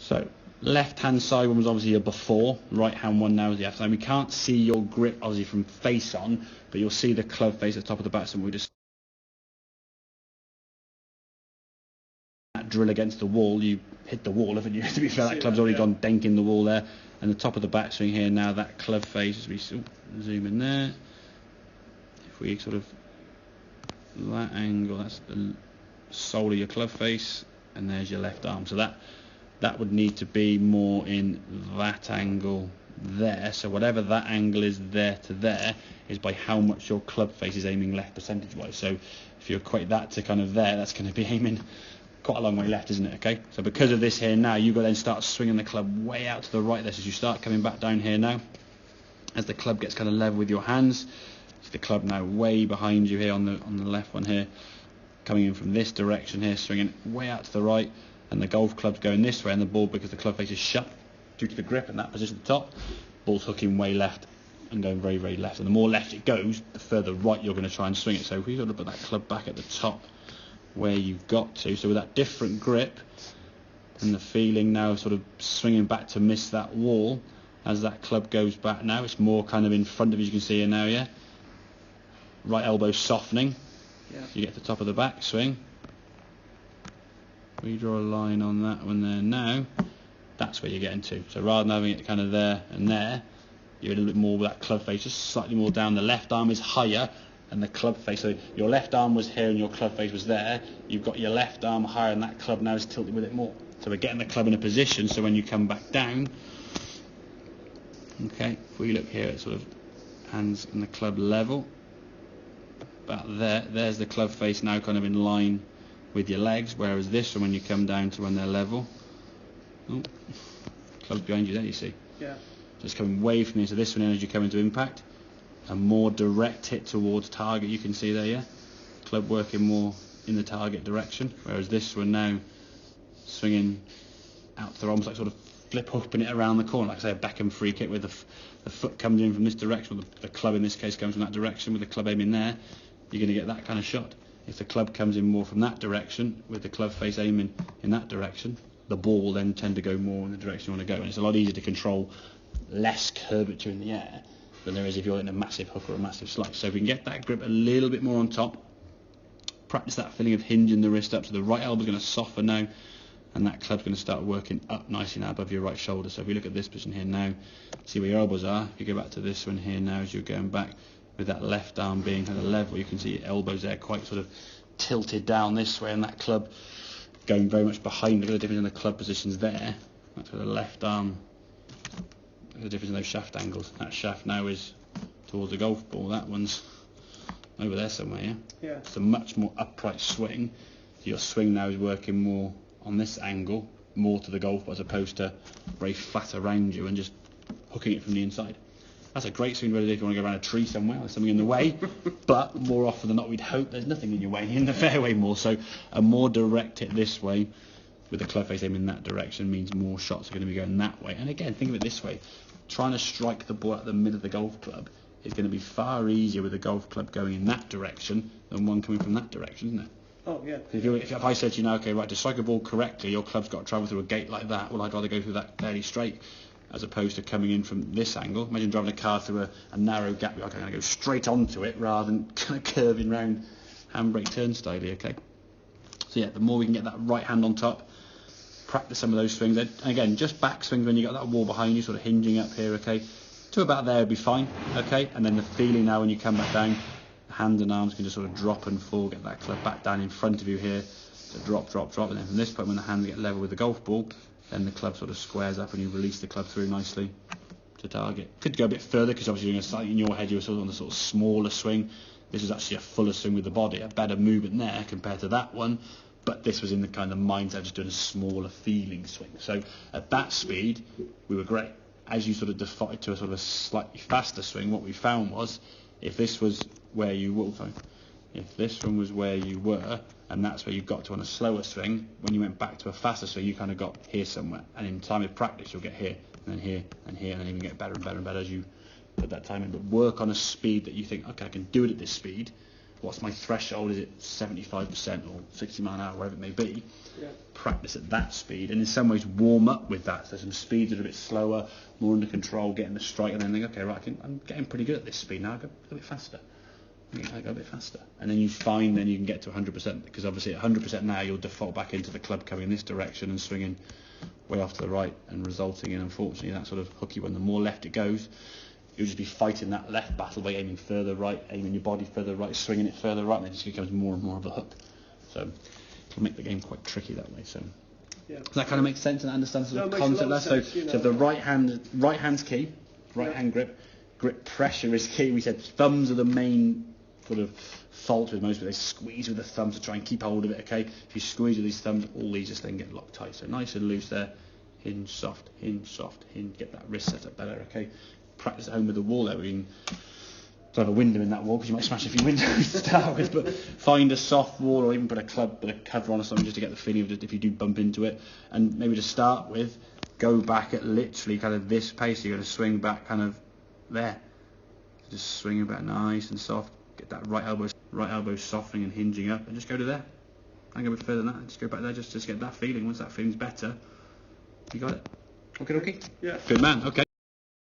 So left hand side one was obviously a before, right hand one now is the after. And we can't see your grip obviously from face on, but you'll see the club face at the top of the backswing. We just that drill against the wall, you hit the wall, haven't you? To be fair, that club's already gone denking the wall there. And the top of the backswing here now, that club face, as we zoom in there, if we sort of that angle, that's the sole of your club face, and there's your left arm. So that would need to be more in that angle there. So whatever that angle is there to there is by how much your club face is aiming left percentage wise. So if you equate that to kind of there, that's going to be aiming quite a long way left, isn't it? Okay, so because of this here now, you've got to then start swinging the club way out to the right there. So as you start coming back down here now, as the club gets kind of level with your hands, so the club now way behind you here on the left one here, coming in from this direction here, swinging way out to the right, and the golf club's going this way, and the ball, because the club face is shut due to the grip and that position at the top, ball's hooking way left and going very, very left. And the more left it goes, the further right you're going to try and swing it. So if we sort of put that club back at the top where you've got to, so with that different grip and the feeling now sort of swinging back to miss that wall as that club goes back now, it's more kind of in front of you can see here now, yeah? Right elbow softening. Yeah. So you get to the top of the back swing. We draw a line on that one there now, that's where you're getting to. So rather than having it kind of there and there, you're a little bit more with that club face, just slightly more down. The left arm is higher and the club face, so your left arm was here and your club face was there. You've got your left arm higher and that club now is tilted with it more. So we're getting the club in a position so when you come back down, okay, if we look here at sort of hands and the club level, about there's the club face now kind of in line with your legs, whereas this one when you come down to when they're level, oh, club's behind you there, you see. Yeah. Just coming away from here, so this one as you come into impact, a more direct hit towards target, you can see there, yeah? Club working more in the target direction, whereas this one now swinging out to the almost like sort of flip hooking it around the corner, like I say, a Beckham free kick where the foot comes in from this direction, or the club in this case comes from that direction, with the club aiming there, you're going to get that kind of shot. If the club comes in more from that direction, with the club face aiming in that direction, the ball will then tend to go more in the direction you want to go, and it's a lot easier to control less curvature in the air than there is if you're in a massive hook or a massive slice. So if we can get that grip a little bit more on top, practice that feeling of hinging the wrist up, so the right elbow's going to soften now, and that club's going to start working up nicely now above your right shoulder. So if we look at this position here now, see where your elbows are. If you go back to this one here now, as you're going back, with that left arm being kind of level, you can see your elbows there quite sort of tilted down this way, and that club going very much behind. Look at the difference in the club positions there. That's where the left arm, the difference in those shaft angles. That shaft now is towards the golf ball, that one's over there somewhere, yeah? Yeah. It's a much more upright swing. So your swing now is working more on this angle, more to the golf ball, as opposed to very flat around you and just hooking it from the inside. That's a great swing really if you want to go around a tree somewhere, there's something in the way, but more often than not we'd hope there's nothing in your way, in the fairway more. So a more direct hit this way with the club face aim in that direction means more shots are going to be going that way. And again, think of it this way, trying to strike the ball at the middle of the golf club is going to be far easier with the golf club going in that direction than one coming from that direction, isn't it? Oh, yeah. If I said to you now, okay, right, to strike a ball correctly, your club's got to travel through a gate like that, well, I'd rather go through that fairly straight as opposed to coming in from this angle. Imagine driving a car through a narrow gap, you're going to go straight onto it rather than kind of curving round handbrake turnstile, okay? So yeah, the more we can get that right hand on top, practice some of those swings. And again, just back swings when you've got that wall behind you, sort of hinging up here, okay? To about there would be fine, okay? And then the feeling now when you come back down, the hands and arms can just sort of drop and fall, get that club back down in front of you here. So drop, drop, drop, and then from this point when the hands get level with the golf ball, then the club sort of squares up and you release the club through nicely to target. Could go a bit further because obviously you're slightly in your head you were sort of on the sort of smaller swing. This is actually a fuller swing with the body, a better movement there compared to that one. But this was in the kind of mindset of just doing a smaller feeling swing. So at that speed, we were great. As you sort of defaulted to a sort of a slightly faster swing, what we found was if this was where you were, if this one was where you were, and that's where you got to on a slower swing, when you went back to a faster swing, you kind of got here somewhere. And in time of practice, you'll get here, and then here, and here, and then even get better and better and better as you put that time in. But work on a speed that you think, okay, I can do it at this speed, what's my threshold? Is it 75% or 60 mile an hour, whatever it may be? Yeah. Practice at that speed, and in some ways warm up with that. So some speeds that are a bit slower, more under control, getting the strike, and then think, okay, right, I'm getting pretty good at this speed now. I go a bit faster. I go a bit faster, and then you find then you can get to 100%, because obviously at 100% now you'll default back into the club coming in this direction and swinging way off to the right, and resulting in, unfortunately, that sort of hooky one. The more left it goes, you'll just be fighting that left battle by aiming further right, aiming your body further right, swinging it further right, and it just becomes more and more of a hook. So it'll make the game quite tricky that way. So Yeah. does that kind of make sense and understand sort of No, it makes a concept lot there? of sense, So the right hand's key, right hand grip pressure is key. We said thumbs are the main sort of fault with most people. They squeeze with the thumbs to try and keep hold of it. Okay, if you squeeze with these thumbs, all these just then get locked tight. So nice and loose there. Hinge soft, hinge. Get that wrist set up better. Okay, practice at home with the wall there. We can don't have a window in that wall because you might smash a few windows to start with, but find a soft wall or even put a cover on or something just to get the feeling of it if you do bump into it. And maybe to start with, go back at literally kind of this pace. You're going to swing back kind of there. So just swing about nice and soft. Get that right elbow softening and hinging up, and just go to there. And go a bit further than that. Just go back there, just get that feeling. Once that feeling's better, you got it. Okay. Yeah. Good man. Okay.